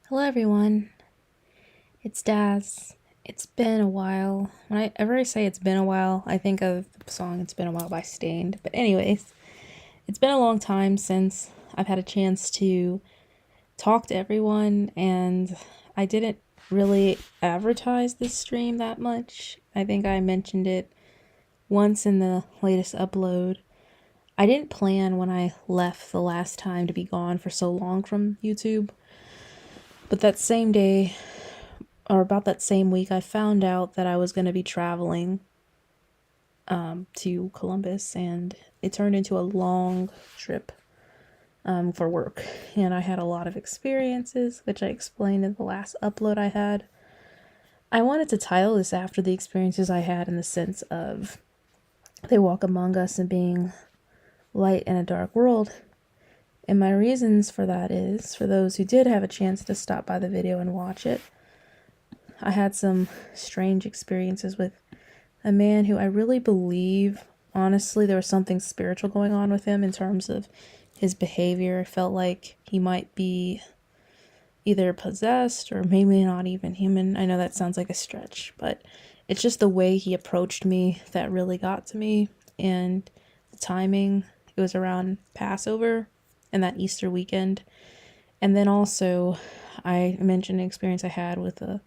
Hello everyone, it's Daz. It's been a while. Whenever I say it's been a while, I think of the song It's Been a While by Stained. But anyways, it's been a long time since I've had a chance to talk to everyone, and I didn't really advertise this stream that much. I think I mentioned it once in the latest upload. I didn't plan when I left the last time to be gone for so long from YouTube, but that same day, or about that same week, I found out that I was going to be traveling to Columbus, and it turned into a long trip for work. And I had a lot of experiences, which I explained in the last upload I had. I wanted to title this after the experiences I had, in the sense of they walk among us and being light in a dark world. And my reasons for that is, for those who did have a chance to stop by the video and watch it, I had some strange experiences with a man who I really believe, honestly, there was something spiritual going on with him in terms of his behavior. I felt like he might be either possessed or maybe not even human. I know that sounds like a stretch, but it's just the way he approached me that really got to me. And the timing, it was around Passover and that Easter weekend. And then also, I mentioned an experience I had with a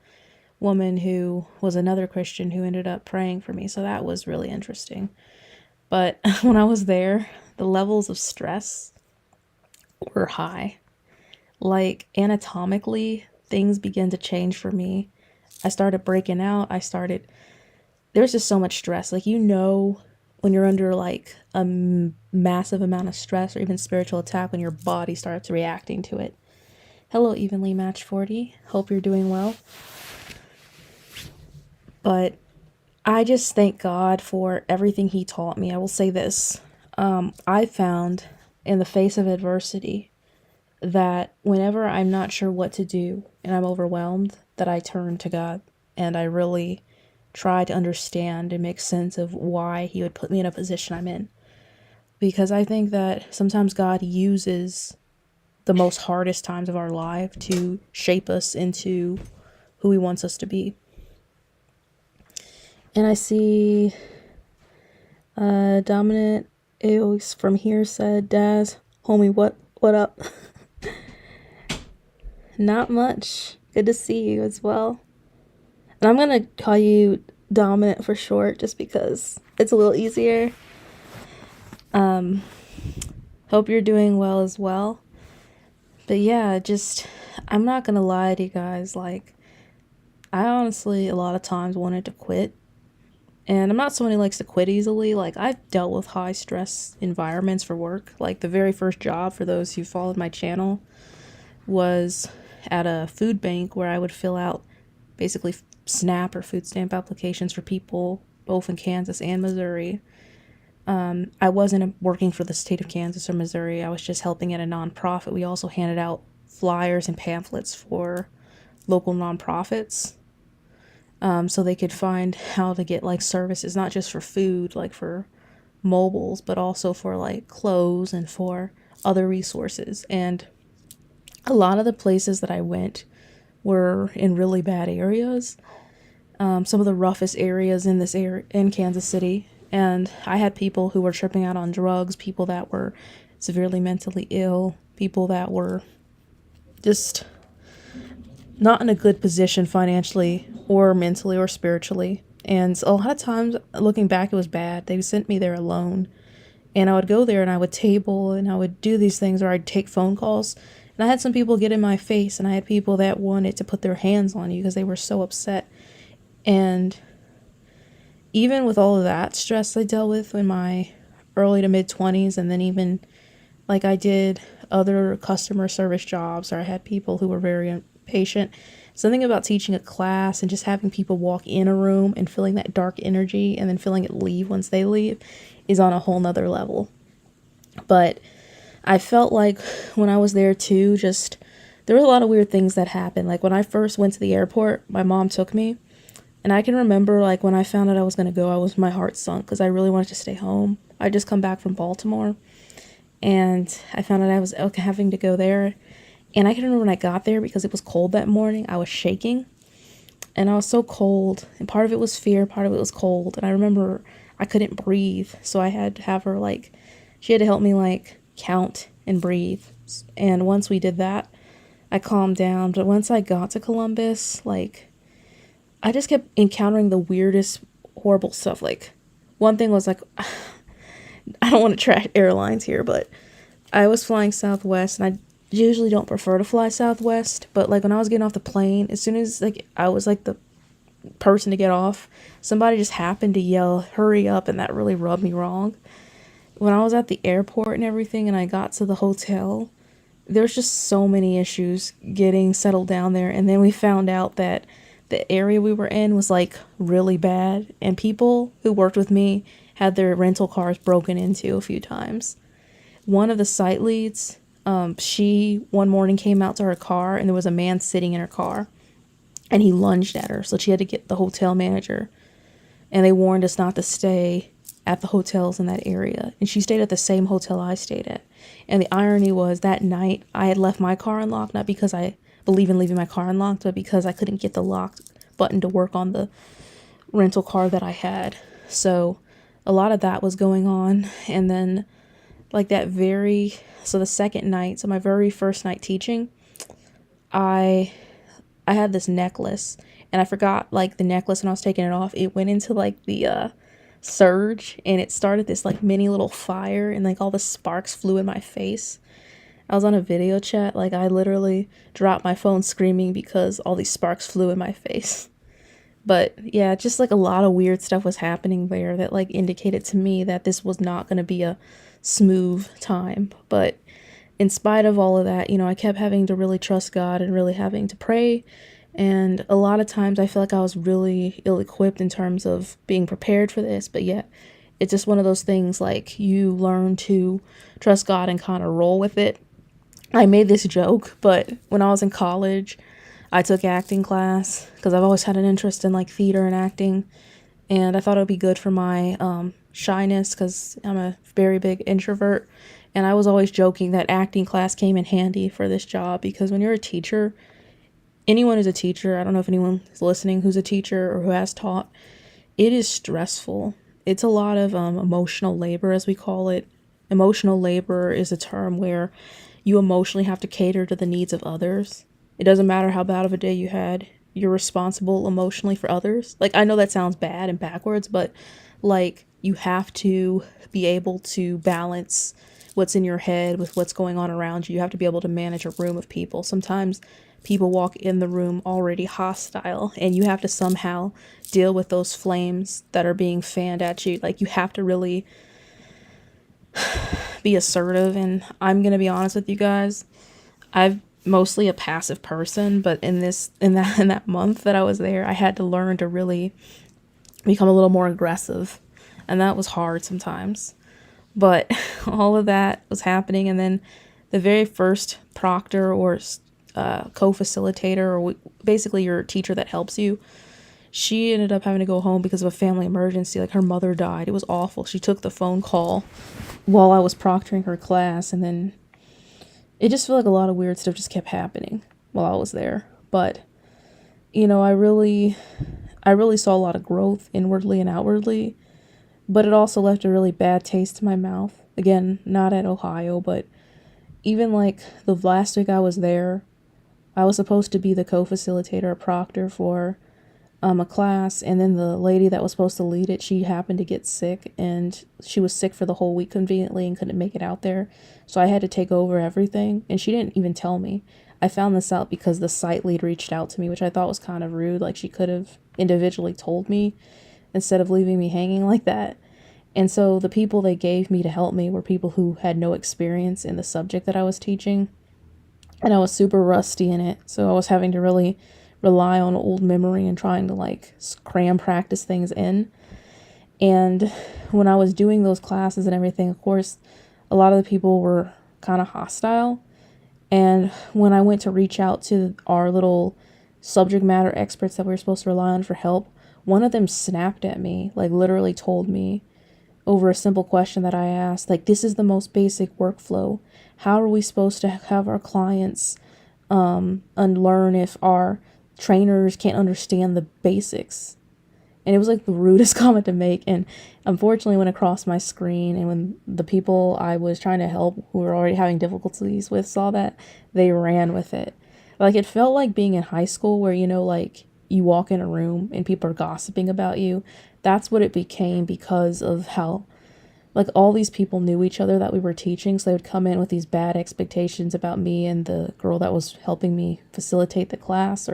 woman who was another Christian who ended up praying for me. So that was really interesting. But when I was there, the levels of stress were high. Like, anatomically, things began to change for me. I started breaking out. There's just so much stress. Like, when you're under like a massive amount of stress or even spiritual attack, when your body starts reacting to it. Hello, Evenly Match 40. Hope you're doing well. But I just thank God for everything he taught me. I will say this. I found in the face of adversity that whenever I'm not sure what to do and I'm overwhelmed, that I turn to God and I really try to understand and make sense of why he would put me in a position I'm in. Because I think that sometimes God uses the most hardest times of our life to shape us into who he wants us to be. And I see Dominant Aos from here said, Daz, homie, what up? Not much. Good to see you as well. And I'm gonna call you Dominant for short, just because it's a little easier. Hope you're doing well as well. But yeah, I'm not gonna lie to you guys, like, I honestly a lot of times wanted to quit. And I'm not someone who likes to quit easily. Like, I've dealt with high stress environments for work. Like, the very first job, for those who followed my channel, was at a food bank where I would fill out basically SNAP or food stamp applications for people both in Kansas and Missouri. I wasn't working for the state of Kansas or Missouri. I was just helping at a nonprofit. We also handed out flyers and pamphlets for local nonprofits, so they could find how to get like services, not just for food, like for mobiles, but also for like clothes and for other resources. And a lot of the places that I went were in really bad areas, some of the roughest areas in this area in Kansas City. And I had people who were tripping out on drugs, people that were severely mentally ill, people that were just not in a good position financially or mentally or spiritually. And a lot of times, looking back, it was bad. They sent me there alone. And I would go there and I would table and I would do these things, or I'd take phone calls. And I had some people get in my face, and I had people that wanted to put their hands on you because they were so upset. And even with all of that stress I dealt with in my early to mid 20s, and then even like I did other customer service jobs, or I had people who were very impatient. Something about teaching a class and just having people walk in a room and feeling that dark energy and then feeling it leave once they leave is on a whole nother level. But I felt like when I was there too, there were a lot of weird things that happened. Like, when I first went to the airport, my mom took me, and I can remember, like, when I found out I was going to go, my heart sunk because I really wanted to stay home. I just come back from Baltimore, and I found out I was having to go there. And I can remember when I got there, because it was cold that morning, I was shaking. And I was so cold. And part of it was fear, part of it was cold. And I remember I couldn't breathe. So I had to have her, like, she had to help me, like, count and breathe. And once we did that, I calmed down. But once I got to Columbus, like, I just kept encountering the weirdest, horrible stuff. Like, one thing was, like, I don't want to trash airlines here, but I was flying Southwest, and I usually don't prefer to fly Southwest, but, like, when I was getting off the plane, as soon as, like, I was, like, the person to get off, somebody just happened to yell, "Hurry up," and that really rubbed me wrong. When I was at the airport and everything, and I got to the hotel, there's just so many issues getting settled down there. And then we found out that the area we were in was, like, really bad, and people who worked with me had their rental cars broken into a few times. One of the site leads, she one morning came out to her car, and there was a man sitting in her car, and he lunged at her, so she had to get the hotel manager, and they warned us not to stay at the hotels in that area. And she stayed at the same hotel I stayed at. And the irony was, that night I had left my car unlocked, not because I believe in leaving my car unlocked, but because I couldn't get the lock button to work on the rental car that I had. So a lot of that was going on. And then, like, so the second night, so my very first night teaching, I had this necklace, and I forgot, like, the necklace when I was taking it off. It went into, like, the surge, and it started this, like, mini little fire, and, like, all the sparks flew in my face. I was on a video chat, like, I literally dropped my phone screaming because all these sparks flew in my face. But yeah, just, like, a lot of weird stuff was happening there that, like, indicated to me that this was not going to be a smooth time. But in spite of all of that, I kept having to really trust God and really having to pray. And a lot of times I feel like I was really ill-equipped in terms of being prepared for this. But yet, it's just one of those things, like, you learn to trust God and kind of roll with it. I made this joke, but when I was in college, I took acting class because I've always had an interest in, like, theater and acting. And I thought it would be good for my shyness, because I'm a very big introvert. And I was always joking that acting class came in handy for this job, because when you're a teacher, anyone who's a teacher, I don't know if anyone is listening who's a teacher or who has taught, it is stressful. It's a lot of emotional labor, as we call it. Emotional labor is a term where you emotionally have to cater to the needs of others. It doesn't matter how bad of a day you had, you're responsible emotionally for others. Like, I know that sounds bad and backwards, but, like, you have to be able to balance what's in your head with what's going on around you. You have to be able to manage a room of people. Sometimes people walk in the room already hostile, and you have to somehow deal with those flames that are being fanned at you. Like, you have to really be assertive. And I'm gonna be honest with you guys, I'm mostly a passive person, but in that month that I was there, I had to learn to really become a little more aggressive, and that was hard sometimes. But all of that was happening, and then the very first proctor or co-facilitator, or basically your teacher that helps you, she ended up having to go home because of a family emergency. Like, her mother died. It was awful. She took the phone call while I was proctoring her class, and then it just felt like a lot of weird stuff just kept happening while I was there. But, I really saw a lot of growth inwardly and outwardly, but it also left a really bad taste in my mouth. Again, not at Ohio, but even, like, the last week I was there, I was supposed to be the co-facilitator or proctor for a class, and then the lady that was supposed to lead it, she happened to get sick, and she was sick for the whole week conveniently and couldn't make it out there. So I had to take over everything, and she didn't even tell me. I found this out because the site lead reached out to me, which I thought was kind of rude. Like, she could have individually told me instead of leaving me hanging like that. And so the people they gave me to help me were people who had no experience in the subject that I was teaching, and I was super rusty in it. So I was having to really rely on old memory and trying to, like, cram practice things in. And when I was doing those classes and everything, of course, a lot of the people were kind of hostile. And when I went to reach out to our little subject matter experts that we were supposed to rely on for help, one of them snapped at me, like, literally told me over a simple question that I asked, like, this is the most basic workflow. How are we supposed to have our clients unlearn if our trainers can't understand the basics. And it was like the rudest comment to make. And unfortunately, when it crossed my screen and when the people I was trying to help who were already having difficulties with saw that, they ran with it. Like, it felt like being in high school where, like you walk in a room and people are gossiping about you. That's what it became because of how, like, all these people knew each other that we were teaching. So they would come in with these bad expectations about me and the girl that was helping me facilitate the class,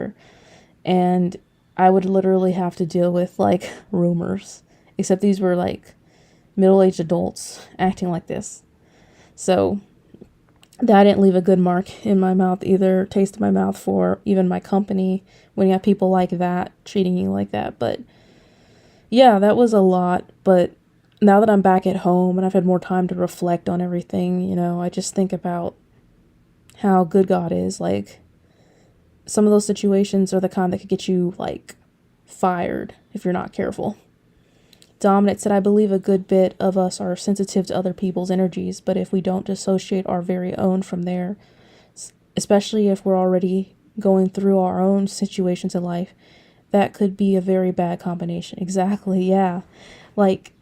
and I would literally have to deal with like rumors, except these were like middle-aged adults acting like this. So that didn't leave a good mark in my mouth either, taste in my mouth for even my company when you have people like that treating you like that. But yeah, that was a lot. But now that I'm back at home and I've had more time to reflect on everything, I just think about how good God is. Like, some of those situations are the kind that could get you, like, fired if you're not careful. Dominic said, I believe a good bit of us are sensitive to other people's energies, but if we don't dissociate our very own from there, especially if we're already going through our own situations in life, that could be a very bad combination. Exactly, yeah. Like,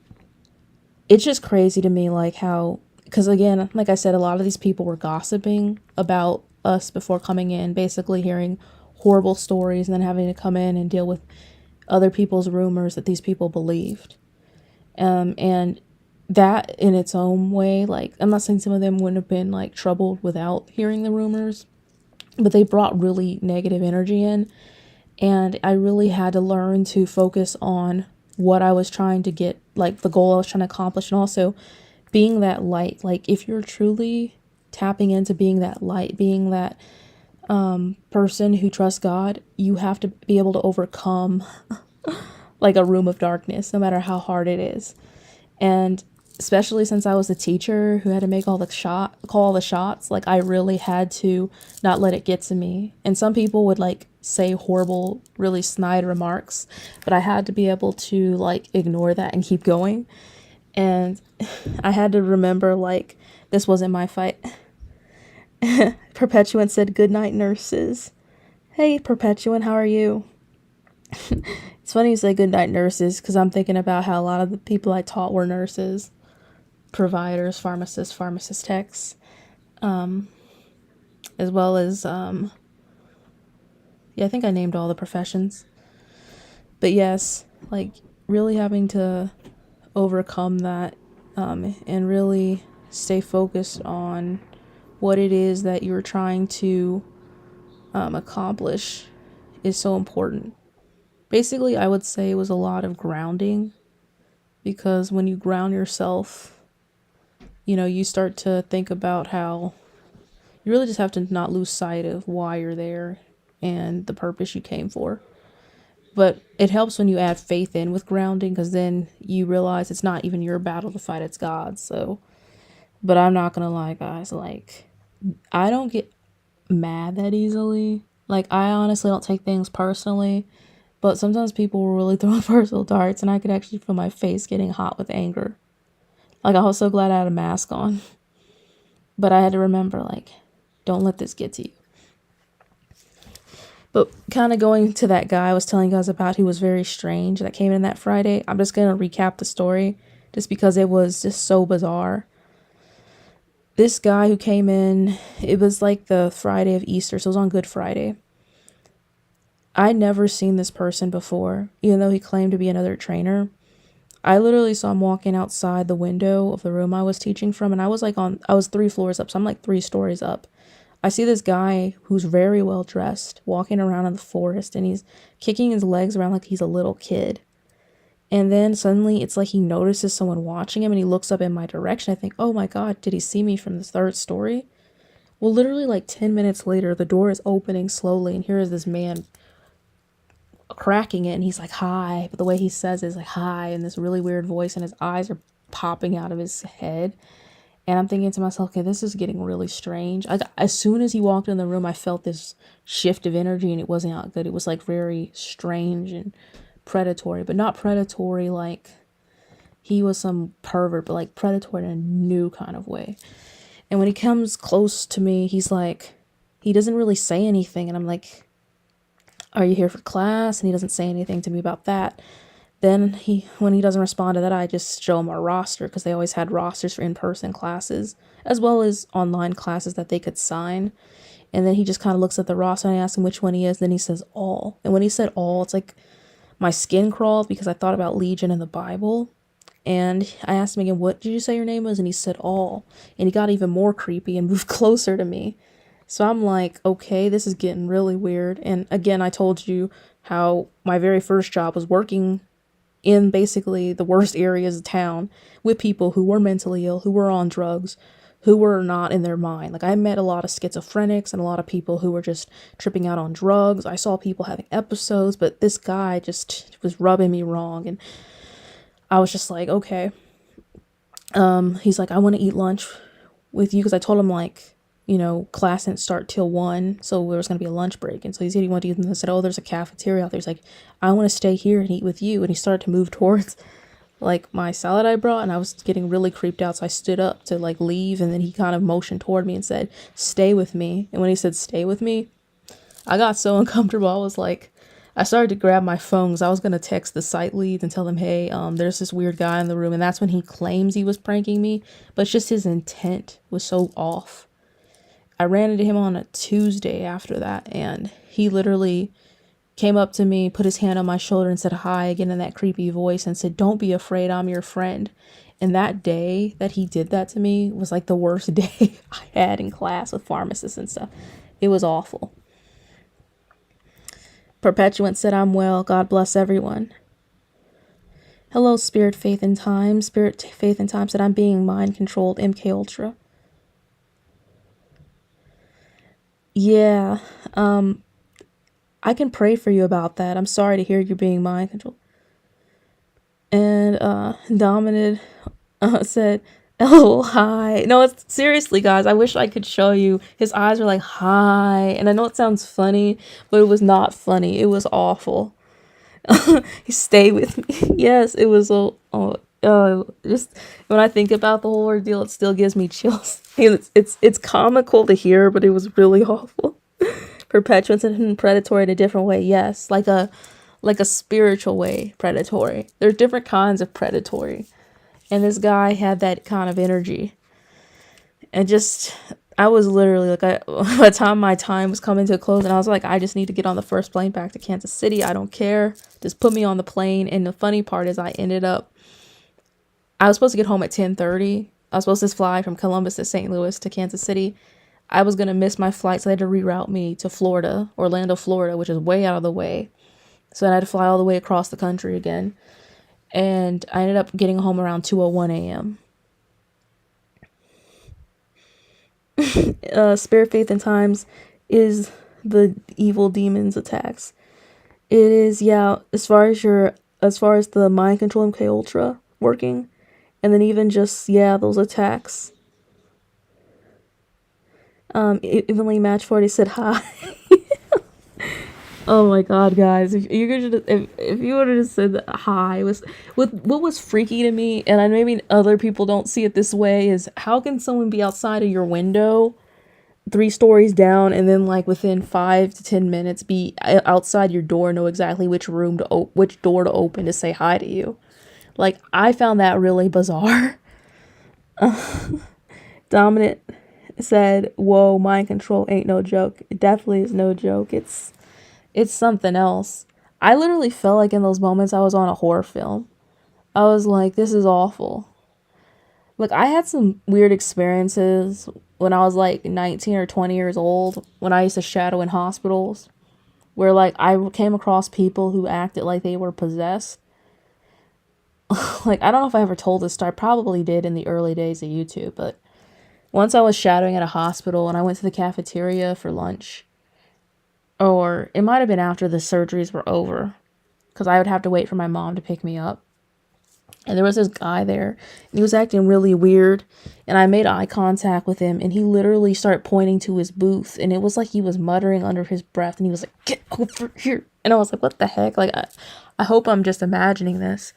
it's just crazy to me, like, how, because again, like I said, a lot of these people were gossiping about us before coming in, basically hearing horrible stories and then having to come in and deal with other people's rumors that these people believed. And that in its own way, like, I'm not saying some of them wouldn't have been like troubled without hearing the rumors, but they brought really negative energy in. And I really had to learn to focus on what I was trying to get, like the goal I was trying to accomplish, and also being that light. Like, if you're truly tapping into being that light, being that person who trusts God, you have to be able to overcome like a room of darkness, no matter how hard it is. And especially since I was the teacher who had to make call all the shots, like, I really had to not let it get to me. And some people would like say horrible, really snide remarks, but I had to be able to like ignore that and keep going. And I had to remember, like, this wasn't my fight. Perpetuant said, good night, nurses. Hey, Perpetuant, how are you? It's funny you say good night, nurses, because I'm thinking about how a lot of the people I taught were nurses, providers, pharmacists, pharmacist techs, as well as, yeah, I think I named all the professions. But yes, like, really having to overcome that, and really stay focused on what it is that you're trying to accomplish is so important. Basically, I would say it was a lot of grounding, because when you ground yourself, you start to think about how you really just have to not lose sight of why you're there and the purpose you came for. But it helps when you add faith in with grounding, because then you realize it's not even your battle to fight, it's God's. So, but I'm not gonna lie, guys, like, I don't get mad that easily. Like, I honestly don't take things personally, but sometimes people will really throw personal darts, and I could actually feel my face getting hot with anger. Like, I was so glad I had a mask on. But I had to remember, like, don't let this get to you. But kind of going to that guy I was telling you guys about, who was very strange, that came in that Friday, I'm just going to recap the story just because it was just so bizarre. This guy who came in, it was like the Friday of Easter, so it was on Good Friday. I'd never seen this person before, even though he claimed to be another trainer. I literally saw him walking outside the window of the room I was teaching from, and I was 3 floors up, so I'm like 3 stories up. I see this guy who's very well dressed walking around in the forest, and he's kicking his legs around like he's a little kid. And then suddenly it's like he notices someone watching him, and he looks up in my direction. I think, oh my God, did he see me from the 3rd story? Well, literally like 10 minutes later, the door is opening slowly, and here is this man cracking it, and he's like, hi. But the way he says it is like, hi, in this really weird voice, and his eyes are popping out of his head. And I'm thinking to myself, okay, this is getting really strange. As soon as he walked in the room, I felt this shift of energy, and it wasn't not good. It was like very strange and predatory, but not predatory like he was some pervert, but like predatory in a new kind of way. And when he comes close to me, he's he doesn't really say anything. And I'm like, are you here for class? And he doesn't say anything to me about that. Then when he doesn't respond to that, I just show him our roster, because they always had rosters for in-person classes as well as online classes that they could sign. And then he just kind of looks at the roster, and I ask him which one he is. Then he says all. And when he said all, it's like my skin crawled, because I thought about Legion in the Bible. And I asked him again, what did you say your name was? And he said all. And he got even more creepy and moved closer to me. So I'm like, okay, this is getting really weird. And again, I told you how my very first job was working in basically the worst areas of town with people who were mentally ill, who were on drugs, who were not in their mind. Like, I met a lot of schizophrenics and a lot of people who were just tripping out on drugs. I saw people having episodes, but this guy just was rubbing me wrong. And I was just like, okay. He's like, I want to eat lunch with you, because I told him, like, class didn't start till 1, so there was going to be a lunch break. And so he said he wanted to eat, and I said, oh, there's a cafeteria out there. He's like, I want to stay here and eat with you. And he started to move towards, like, my salad I brought, and I was getting really creeped out, so I stood up to, like, leave, and then he kind of motioned toward me and said, stay with me. And when he said stay with me, I got so uncomfortable. I was like, I started to grab my phone, because I was going to text the site leads and tell them, hey, there's this weird guy in the room. And that's when he claims he was pranking me, but it's just his intent was so off. I ran into him on a Tuesday after that, and he literally came up to me, put his hand on my shoulder and said hi again in that creepy voice, and said, don't be afraid, I'm your friend. And that day that he did that to me was like the worst day I had in class with pharmacists and stuff. It was awful. Perpetuant said, I'm well. God bless everyone. Hello, Spirit Faith in Time. Spirit Faith in Time said, I'm being mind controlled, MK Ultra. Yeah, I can pray for you about that. I'm sorry to hear you're being mind controlled. And Dominid said, oh, hi. No, it's seriously, guys, I wish I could show you. His eyes were like, hi. And I know it sounds funny, but it was not funny. It was awful. Stay with me. Yes, it was just when I think about the whole ordeal, it still gives me chills. It's comical to hear, but it was really awful. Perpetuance and predatory in a different way. Yes, like a spiritual way, predatory. There's different kinds of predatory, and this guy had that kind of energy. And just, I was literally like, by the time my time was coming to a close, and I was like, I just need to get on the first plane back to Kansas City. I don't care. Just put me on the plane. And the funny part is, I was supposed to get home at 10:30. I was supposed to fly from Columbus to St. Louis to Kansas City. I was going to miss my flight, so they had to reroute me to Florida, Orlando, Florida, which is way out of the way. So I had to fly all the way across the country again. And I ended up getting home around 2:01 a.m. Spirit Faith in Times is the evil demons attacks. It is, yeah, as far as the mind control MK Ultra working, and then even just, yeah, those attacks. Evenly Match 40 said hi. Oh my god, guys, if you would have just said hi, what was freaky to me, and maybe other people don't see it this way, is how can someone be outside of your window 3 stories down, and then like within 5 to 10 minutes be outside your door, know exactly which door to open to say hi to you? Like, I found that really bizarre. Dominant said, whoa, mind control ain't no joke. It definitely is no joke. It's something else. I literally felt like in those moments I was on a horror film. I was like, this is awful. Like, I had some weird experiences when I was like 19 or 20 years old, when I used to shadow in hospitals, where like I came across people who acted like they were possessed. Like, I don't know if I ever told this story. I probably did in the early days of YouTube, but once I was shadowing at a hospital and I went to the cafeteria for lunch, or it might have been after the surgeries were over, because I would have to wait for my mom to pick me up. And there was this guy there, and he was acting really weird, and I made eye contact with him, and he literally started pointing to his booth, and it was like he was muttering under his breath, and he was like, get over here. And I was like, what the heck? Like, I hope I'm just imagining this.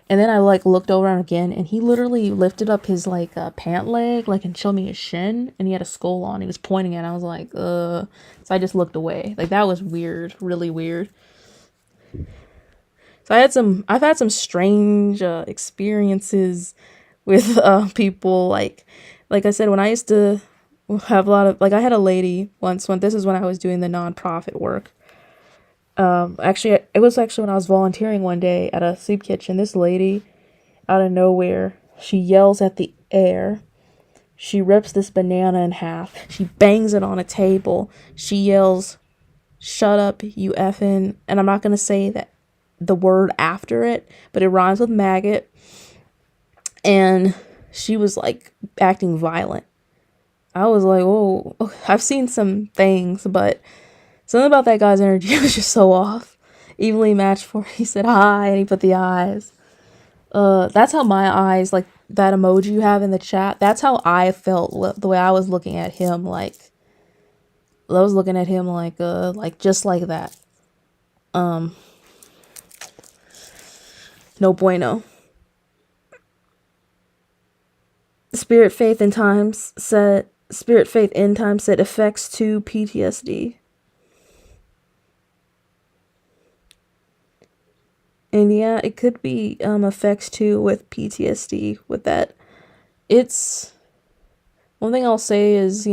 And then I like looked over again, and he literally lifted up his like pant leg, like, and showed me his shin, and he had a skull on. He was pointing at it. I was like, So I just looked away. Like, that was weird, really weird. So I've had some strange experiences with people. Like I said, when I used to have a lot of, like, I had a lady once, when this is when I was doing the nonprofit work. Actually, it was actually when I was volunteering one day at a soup kitchen. This lady, out of nowhere, she yells at the air. She rips this banana in half. She bangs it on a table. She yells, "Shut up, you effing," and I'm not gonna say that the word after it, but it rhymes with maggot. And she was like acting violent. I was like, "Oh, I've seen some things, but something about that guy's energy was just so off." Evenly matched for, he said hi, and he put the eyes. That's how my eyes, like that emoji you have in the chat, that's how I felt the way I was looking at him. Like, I was looking at him like just like that. No bueno. Spirit Faith in Times said effects to PTSD. And yeah, it could be effects too with PTSD with that. It's one thing I'll say is,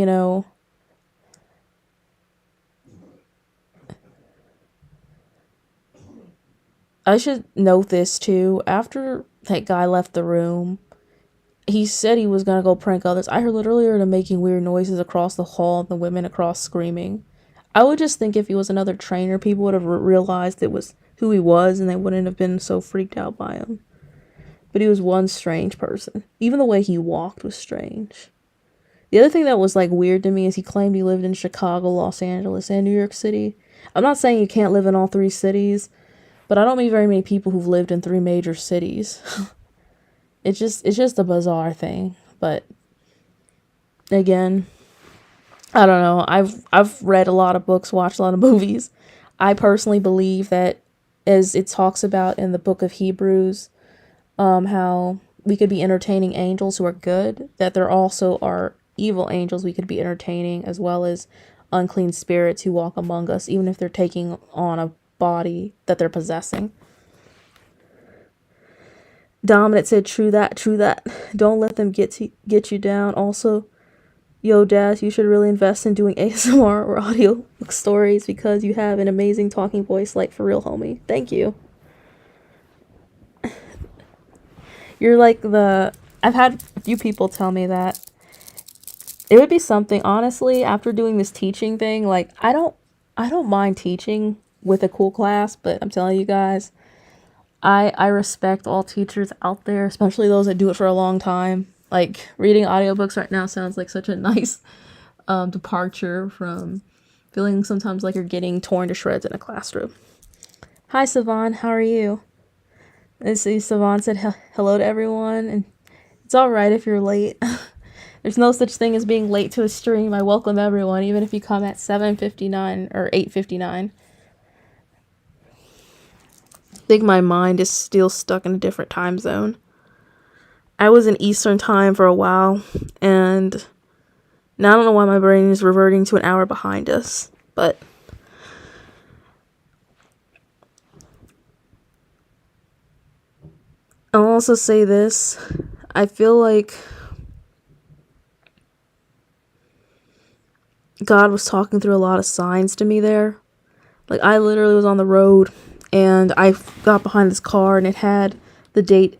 I should note this too. After that guy left the room, he said he was gonna go prank others. I literally heard him making weird noises across the hall and the women across screaming. I would just think if he was another trainer, people would have realized it was who he was and they wouldn't have been so freaked out by him. But he was one strange person. Even the way he walked was strange. The other thing that was like weird to me is he claimed he lived in Chicago, Los Angeles, and New York City. I'm not saying you can't live in all three cities, but I don't meet very many people who've lived in three major cities. It's just a bizarre thing. But again, I don't know. I've read a lot of books, watched a lot of movies. I personally believe that, as it talks about in the book of Hebrews, how we could be entertaining angels who are good, that there also are evil angels we could be entertaining, as well as unclean spirits who walk among us, even if they're taking on a body that they're possessing. Dominant said, true that. Don't let them get you down. Also, yo, Daz, you should really invest in doing ASMR or audio stories because you have an amazing talking voice, like, for real, homie. Thank you. You're like I've had a few people tell me that it would be something, honestly, after doing this teaching thing, like, I don't mind teaching with a cool class, but I'm telling you guys, I respect all teachers out there, especially those that do it for a long time. Like, reading audiobooks right now sounds like such a nice departure from feeling sometimes like you're getting torn to shreds in a classroom. Hi, Savon. How are you? Let's see, Savon said hello to everyone, and it's alright if you're late. There's no such thing as being late to a stream. I welcome everyone, even if you come at 7:59 or 8:59. I think my mind is still stuck in a different time zone. I was in Eastern time for a while, and now I don't know why my brain is reverting to an hour behind us, but I'll also say this. I feel like God was talking through a lot of signs to me there. Like, I literally was on the road, and I got behind this car, and it had the date,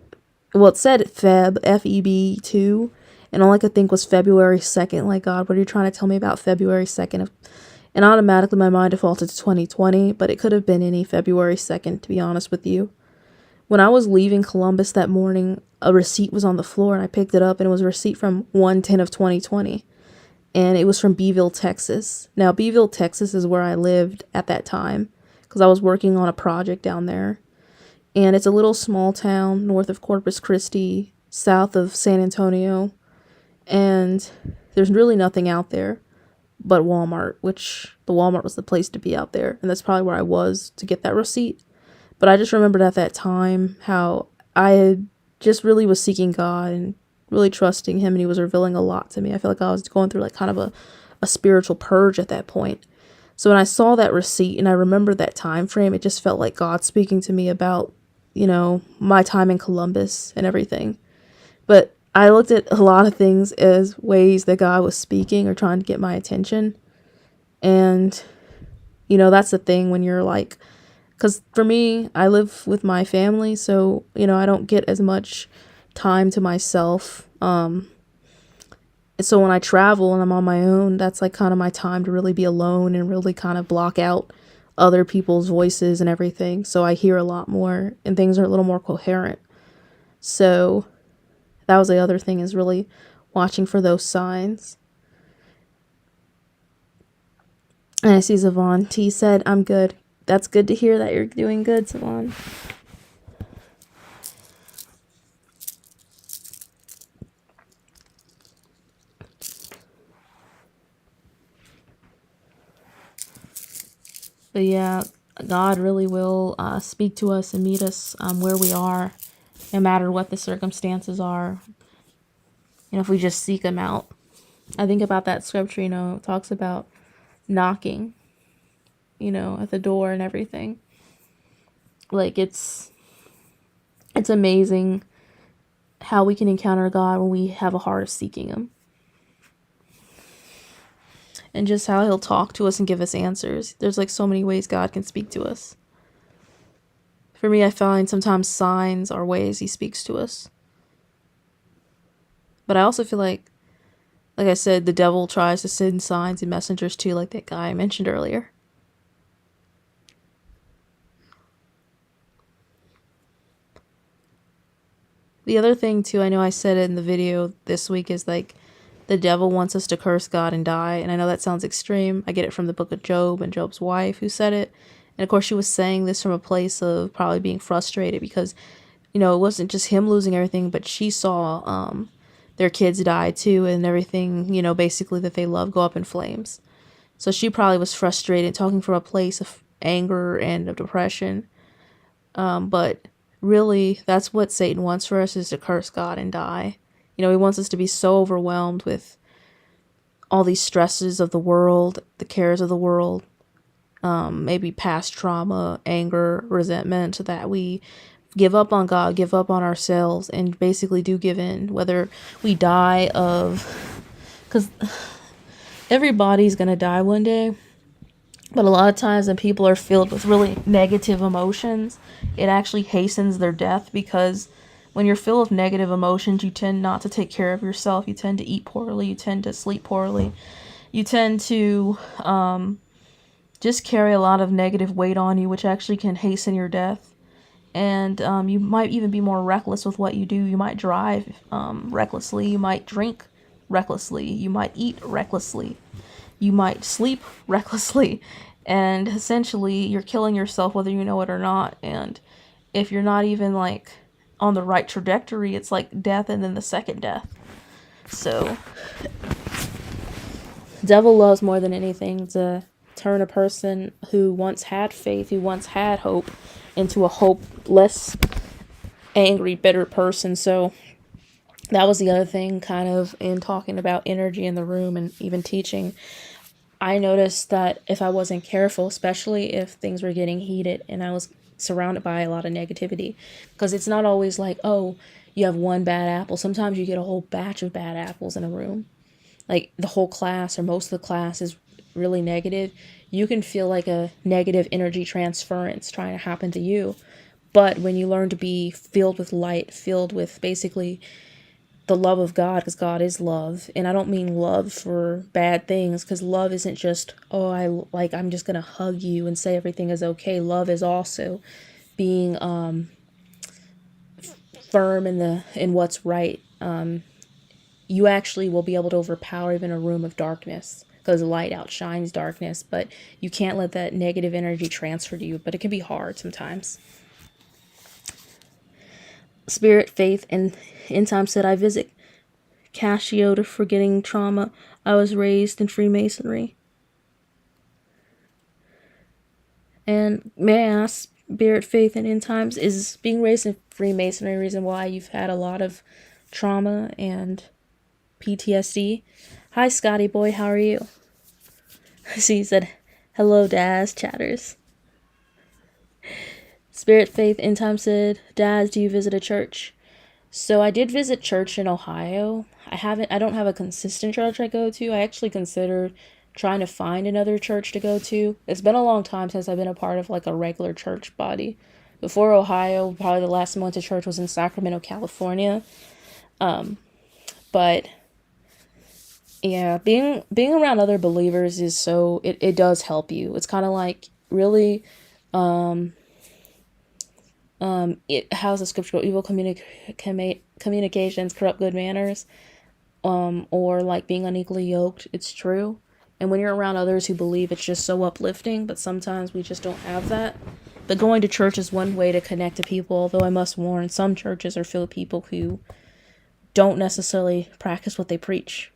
well, it said Feb, F-E-B 2, and all I could think was February 2nd. Like, God, what are you trying to tell me about February 2nd? And automatically my mind defaulted to 2020, but it could have been any February 2nd, to be honest with you. When I was leaving Columbus that morning, a receipt was on the floor, and I picked it up, and it was a receipt from 1/10 of 2020. And it was from Beeville, Texas. Now, Beeville, Texas is where I lived at that time, because I was working on a project down there. And it's a little small town north of Corpus Christi, south of San Antonio. And there's really nothing out there but Walmart, which the Walmart was the place to be out there. And that's probably where I was to get that receipt. But I just remembered at that time how I had just really was seeking God and really trusting him, and he was revealing a lot to me. I feel like I was going through like kind of a spiritual purge at that point. So when I saw that receipt and I remembered that time frame, it just felt like God speaking to me about, my time in Columbus and everything. But I looked at a lot of things as ways that God was speaking or trying to get my attention. And, that's the thing when you're like, because for me, I live with my family, so, I don't get as much time to myself. And so when I travel and I'm on my own, that's like kind of my time to really be alone and really kind of block out other people's voices and everything. So I hear a lot more and things are a little more coherent. So that was the other thing, is really watching for those signs. And I see Savon T said, I'm good. That's good to hear that you're doing good, Savon. But yeah, God really will speak to us and meet us where we are, no matter what the circumstances are. If we just seek him out. I think about that scripture, it talks about knocking, at the door and everything. Like it's amazing how we can encounter God when we have a heart of seeking him. And just how he'll talk to us and give us answers. There's like so many ways God can speak to us. For me, I find sometimes signs are ways he speaks to us. But I also feel like I said, the devil tries to send signs and messengers too, like that guy I mentioned earlier. The other thing too, I know I said it in the video this week, is like the devil wants us to curse God and die. And I know that sounds extreme. I get it from the book of Job and Job's wife who said it. And of course she was saying this from a place of probably being frustrated because, it wasn't just him losing everything, but she saw their kids die too, and everything, basically that they love go up in flames. So she probably was frustrated, talking from a place of anger and of depression. But really, that's what Satan wants for us, is to curse God and die. He wants us to be so overwhelmed with all these stresses of the world, the cares of the world, maybe past trauma, anger, resentment, so that we give up on God, give up on ourselves, and basically do give in, whether we die of, because everybody's going to die one day. But a lot of times when people are filled with really negative emotions, it actually hastens their death, because when you're filled with negative emotions, you tend not to take care of yourself. You tend to eat poorly. You tend to sleep poorly. You tend to just carry a lot of negative weight on you, which actually can hasten your death. And you might even be more reckless with what you do. You might drive recklessly. You might drink recklessly. You might eat recklessly. You might sleep recklessly. And essentially, you're killing yourself whether you know it or not. And if you're not even like on the right trajectory, it's like death and then the second death. So, devil loves more than anything to turn a person who once had faith, who once had hope, into a hopeless, angry, bitter person. So that was the other thing, kind of in talking about energy in the room and even teaching. I noticed that if I wasn't careful, especially if things were getting heated and I was surrounded by a lot of negativity, because it's not always like, oh, you have one bad apple. Sometimes you get a whole batch of bad apples in a room. Like the whole class or most of the class is really negative. You can feel like a negative energy transference trying to happen to you. But when you learn to be filled with light, filled with basically the love of God, because God is love. And I don't mean love for bad things, because love isn't just, I'm just going to hug you and say everything is okay. Love is also being firm in what's right. You actually will be able to overpower even a room of darkness, because light outshines darkness. But you can't let that negative energy transfer to you. But it can be hard sometimes. Spirit, Faith, and End Time said, I visit Casio to forgetting trauma. I was raised in Freemasonry. And may I ask, Spirit, faith, and end times. Is being raised in Freemasonry a reason why you've had a lot of trauma and PTSD? Hi, Scotty boy, how are you? So he said, hello, Daz, chatters. Spirit, faith, end time said, Daz, do you visit a church? So I did visit church in Ohio. I don't have a consistent church I go to. I actually considered trying to find another church to go to. It's been a long time since I've been a part of like a regular church body. Before Ohio, probably the last time I went to church was in Sacramento, California. But yeah, being around other believers is it does help you. It's kind of like really it how's the scripture go? Evil communications corrupt good manners, or like being unequally yoked. It's true. And when you're around others who believe, it's just so uplifting, but sometimes we just don't have that. But going to church is one way to connect to people, although I must warn, some churches are filled with people who don't necessarily practice what they preach.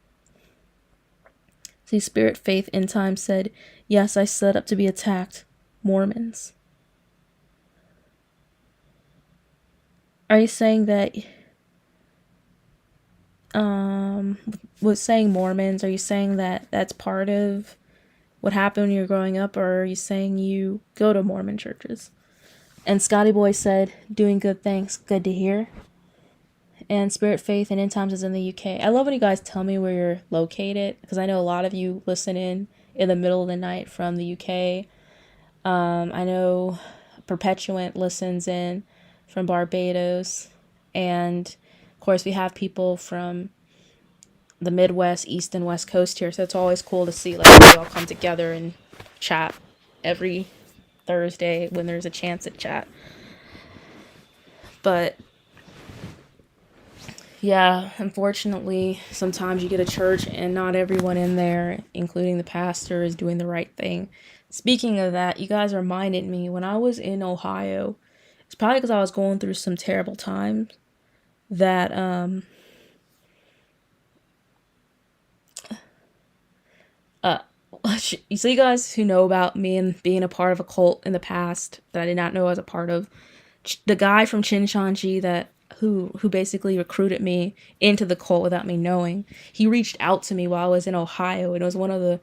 See, Spirit, Faith, End Time said, yes, I set up to be attacked. Mormons. Are you saying that, was saying Mormons, are you saying that that's part of what happened when you were growing up, or are you saying you go to Mormon churches? And Scotty Boy said, doing good, thanks, good to hear. And Spirit, Faith, and End Times is in the UK. I love when you guys tell me where you're located, because I know a lot of you listen in the middle of the night from the UK. I know Perpetuant listens in from Barbados. And, of course, we have people from the Midwest, East, and West Coast here. So it's always cool to see, like, we all come together and chat every Thursday when there's a chance at chat. But yeah, unfortunately, sometimes you get a church and not everyone in there, including the pastor, is doing the right thing. Speaking of that, you guys reminded me when I was in Ohio, it's probably because I was going through some terrible times, that so you guys who know about me and being a part of a cult in the past that I did not know I was a part of, the guy from Chinshanji that who basically recruited me into the cult without me knowing, he reached out to me while I was in Ohio, and it was one of the,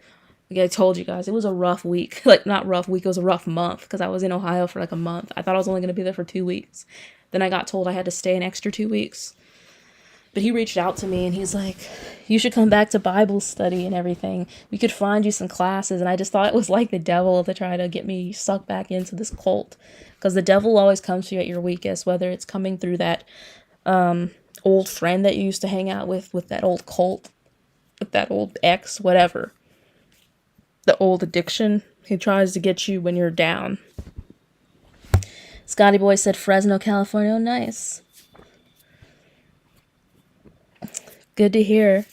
like I told you guys, it was a rough week. Like, not rough week, it was a rough month, because I was in Ohio for like a month. I thought I was only going to be there for 2 weeks. Then I got told I had to stay an extra 2 weeks. But he reached out to me and he's like, you should come back to Bible study and everything. We could find you some classes. And I just thought it was like the devil to try to get me sucked back into this cult. Because the devil always comes to you at your weakest, whether it's coming through that old friend that you used to hang out with that old cult, with that old ex, whatever. The old addiction. He tries to get you when you're down. Scotty Boy said Fresno, California. Oh, nice. Good to hear.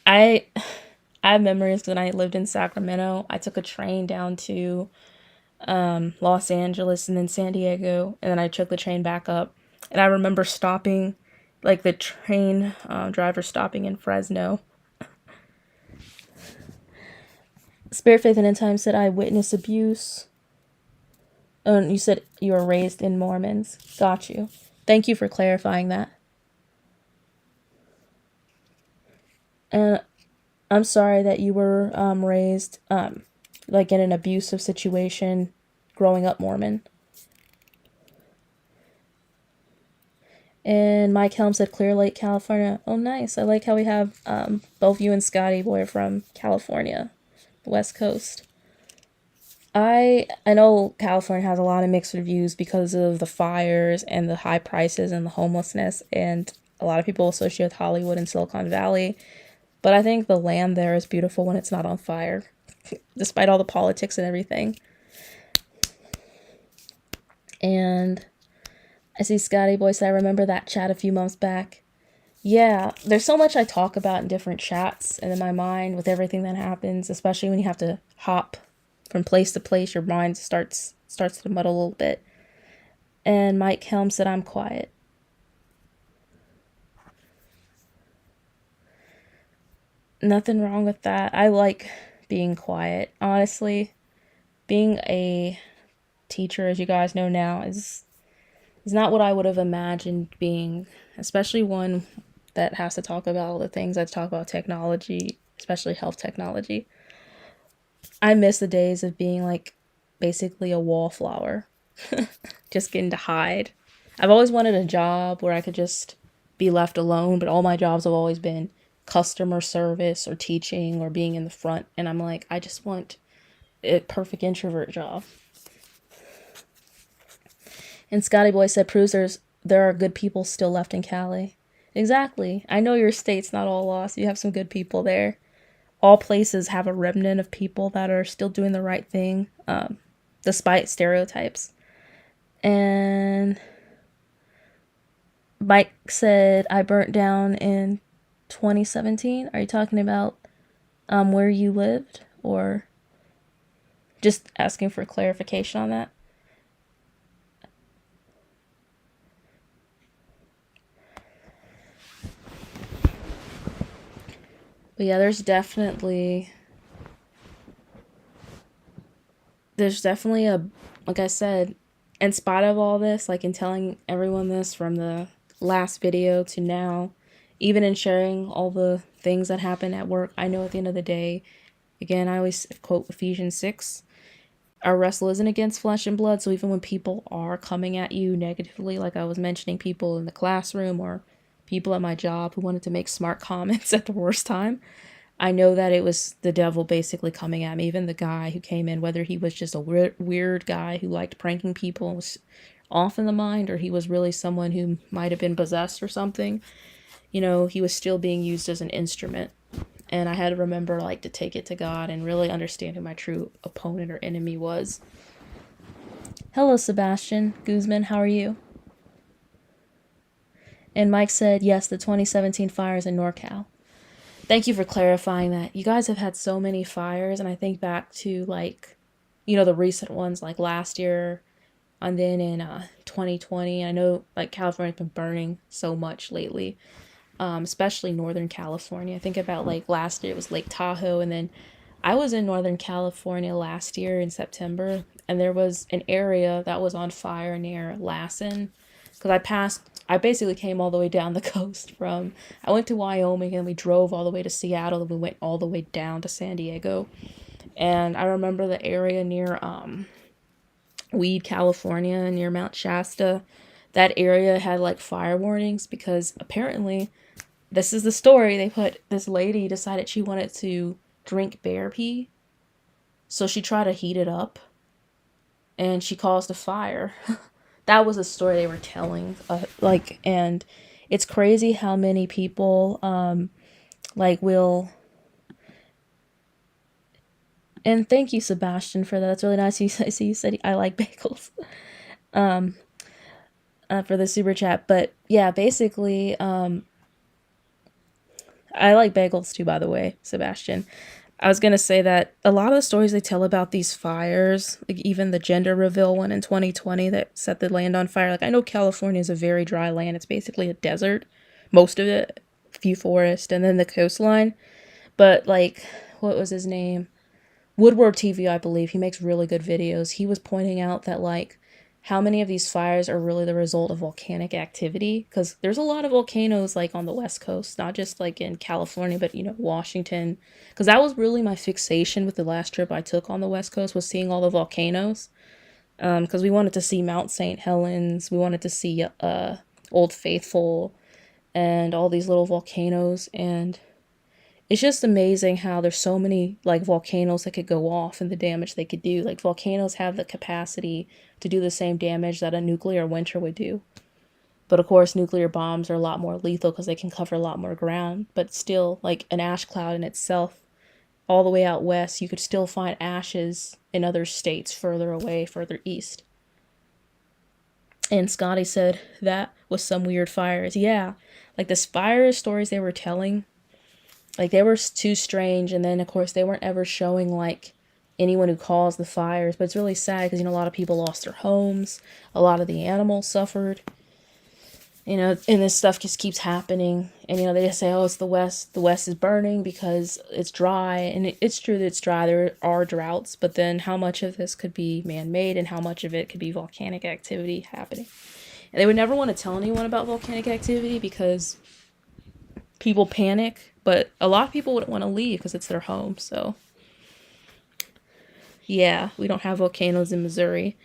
I have memories when I lived in Sacramento. I took a train down to Los Angeles and then San Diego, and then I took the train back up. And I remember stopping, like the train driver stopping in Fresno. Spirit, Faith, and End Time said I witnessed abuse. Oh, and you said you were raised in Mormons. Got you. Thank you for clarifying that. And I'm sorry that you were raised like in an abusive situation growing up Mormon. And Mike Helm said Clear Lake, California. Oh, nice. I like how we have both you and Scotty Boy are from California, the West Coast. I know California has a lot of mixed reviews because of the fires and the high prices and the homelessness, and a lot of people associate with Hollywood and Silicon Valley. But I think the land there is beautiful when it's not on fire, despite all the politics and everything. And I see Scotty Boy said, I remember that chat a few months back. Yeah, there's so much I talk about in different chats and in my mind with everything that happens, especially when you have to hop from place to place. Your mind starts to muddle a little bit. And Mike Helm said, I'm quiet. Nothing wrong with that. I like being quiet. Honestly, being a teacher, as you guys know now, is not what I would have imagined being, especially one that has to talk about all the things that talk about technology, especially health technology. I miss the days of being like basically a wallflower, just getting to hide. I've always wanted a job where I could just be left alone, but all my jobs have always been customer service or teaching or being in the front. And I'm like, I just want a perfect introvert job. And Scotty Boy said, proves there are good people still left in Cali. Exactly. I know your state's not all lost. You have some good people there. All places have a remnant of people that are still doing the right thing, despite stereotypes. And Mike said, I burnt down in 2017. Are you talking about where you lived, or just asking for clarification on that? But yeah, there's definitely a, like I said, in spite of all this, like in telling everyone this from the last video to now, even in sharing all the things that happen at work, I know at the end of the day, again, I always quote Ephesians 6, our wrestle isn't against flesh and blood. So even when people are coming at you negatively, like I was mentioning, people in the classroom or people at my job who wanted to make smart comments at the worst time, I know that it was the devil basically coming at me. Even the guy who came in, whether he was just a weird guy who liked pranking people and was off in the mind, or he was really someone who might have been possessed or something, he was still being used as an instrument. And I had to remember, like, to take it to God and really understand who my true opponent or enemy was. Hello, Sebastian Guzman. How are you? And Mike said, yes, the 2017 fires in NorCal. Thank you for clarifying that. You guys have had so many fires, and I think back to, like, the recent ones, like last year, and then in 2020. I know, like, California's been burning so much lately, especially Northern California. I think about, like, last year it was Lake Tahoe, and then I was in Northern California last year in September, and there was an area that was on fire near Lassen, because I basically came all the way down the coast I went to Wyoming and we drove all the way to Seattle and we went all the way down to San Diego. And I remember the area near Weed, California, near Mount Shasta. That area had like fire warnings because apparently, this is the story, this lady decided she wanted to drink bear pee. So she tried to heat it up and she caused a fire. That was a story they were telling. And it's crazy how many people, will. And thank you, Sebastian, for that. That's really nice. I see you said I like bagels. For the super chat. But yeah, basically, I like bagels too, by the way, Sebastian. I was gonna say that a lot of the stories they tell about these fires, like even the gender reveal one in 2020 that set the land on fire. Like I know California is a very dry land; it's basically a desert, most of it, few forest, and then the coastline. But like, what was his name? Woodward TV, I believe. He makes really good videos. He was pointing out that like how many of these fires are really the result of volcanic activity, because there's a lot of volcanoes like on the west coast, not just like in California, but Washington, because that was really my fixation with the last trip I took on the west coast, was seeing all the volcanoes, because we wanted to see Mount St. Helens, we wanted to see Old Faithful and all these little volcanoes. And it's just amazing how there's so many like volcanoes that could go off and the damage they could do. Like volcanoes have the capacity to do the same damage that a nuclear winter would do. But of course, nuclear bombs are a lot more lethal because they can cover a lot more ground. But still, like an ash cloud in itself, all the way out west, you could still find ashes in other states further away, further east. And Scotty said that was some weird fires. Yeah, like the fire stories they were telling, like they were too strange. And then of course they weren't ever showing like anyone who caused the fires, but it's really sad because a lot of people lost their homes, a lot of the animals suffered. And this stuff just keeps happening. And, they just say, oh, it's the West. The West is burning because it's dry. And it's true that it's dry. There are droughts. But then how much of this could be man-made and how much of it could be volcanic activity happening? And they would never want to tell anyone about volcanic activity because people panic. But a lot of people wouldn't want to leave because it's their home. So, yeah, we don't have volcanoes in Missouri.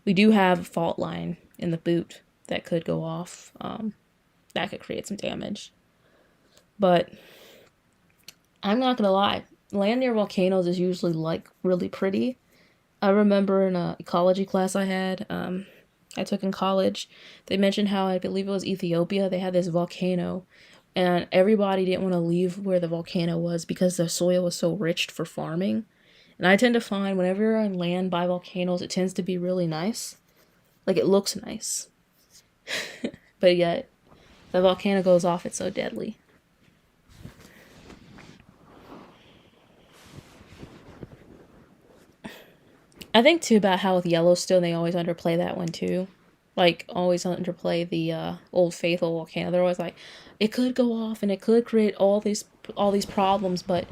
We do have a fault line in the boot that could go off. That could create some damage. But I'm not gonna lie, land near volcanoes is usually like really pretty. I remember in a ecology class I took in college, they mentioned how I believe it was Ethiopia. They had this volcano, and everybody didn't want to leave where the volcano was because the soil was so rich for farming. And I tend to find whenever you're on land by volcanoes, it tends to be really nice. Like it looks nice. But yet, the volcano goes off, it's so deadly. I think too about how with Yellowstone they always underplay that one too. Like always underplay the Old Faithful volcano. They're always like, it could go off and it could create all these problems, but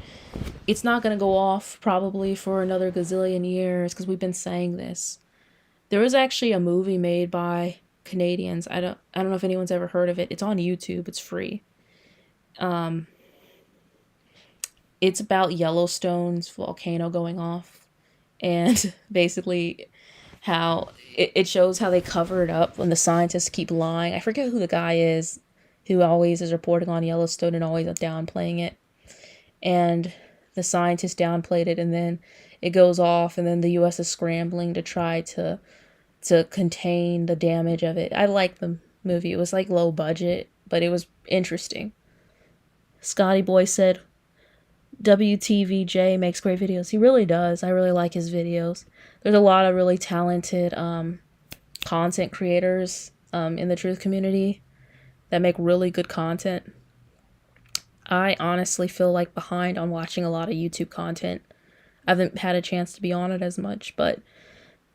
it's not gonna go off probably for another gazillion years because we've been saying this. There was actually a movie made by Canadians. I don't know if anyone's ever heard of it. It's on YouTube. It's free. It's about Yellowstone's volcano going off, and basically how it shows how they cover it up when the scientists keep lying. I forget who the guy is who always is reporting on Yellowstone and always downplaying it. And the scientists downplayed it, and then it goes off, and then the U.S. is scrambling to try to contain the damage of it. I liked the movie. It was like low budget, but it was interesting. Scotty Boy said, WTVJ makes great videos. He really does. I really like his videos. There's a lot of really talented content creators in the truth community that make really good content. I honestly feel like behind on watching a lot of YouTube content. I haven't had a chance to be on it as much, but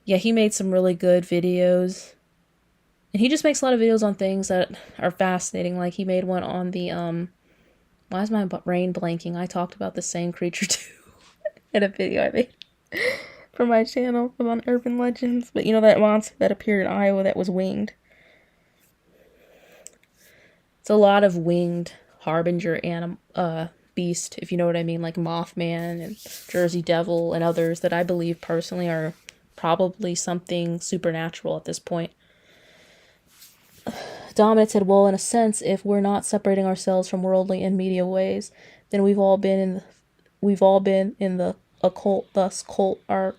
yeah, he made some really good videos. And he just makes a lot of videos on things that are fascinating. Like he made one on the why is my brain blanking? I talked about the same creature too in a video I made for my channel on urban legends. But that monster that appeared in Iowa that was winged. It's a lot of winged harbinger beast, if you know what I mean, like Mothman and Jersey Devil and others that I believe personally are probably something supernatural at this point. Dominic said, well, in a sense, if we're not separating ourselves from worldly and media ways, then we've all been in the occult. Thus, our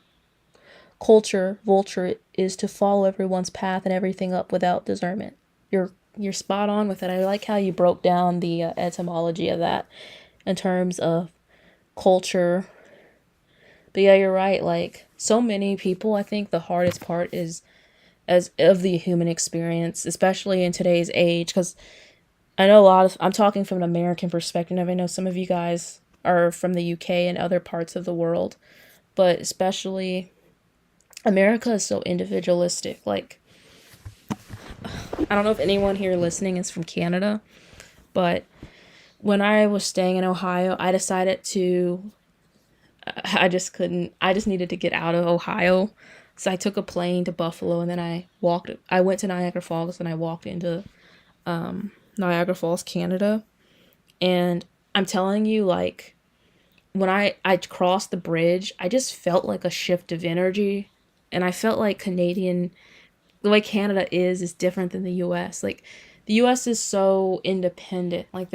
culture vulture is to follow everyone's path and everything up without discernment. You're spot on with it. I like how you broke down the etymology of that in terms of culture. But yeah, you're right. Like so many people, I think the hardest part is as of the human experience, especially in today's age, because I know I'm talking from an American perspective. I know some of you guys are from the UK and other parts of the world, but especially America is so individualistic. Like, I don't know if anyone here listening is from Canada, but when I was staying in Ohio, I decided I just needed to get out of Ohio. So I took a plane to Buffalo, and then I went to Niagara Falls, and I walked into Niagara Falls, Canada. And I'm telling you, like, when I crossed the bridge, I just felt like a shift of energy. And I felt like the way Canada is different than the US. Like, the US is so independent. Like,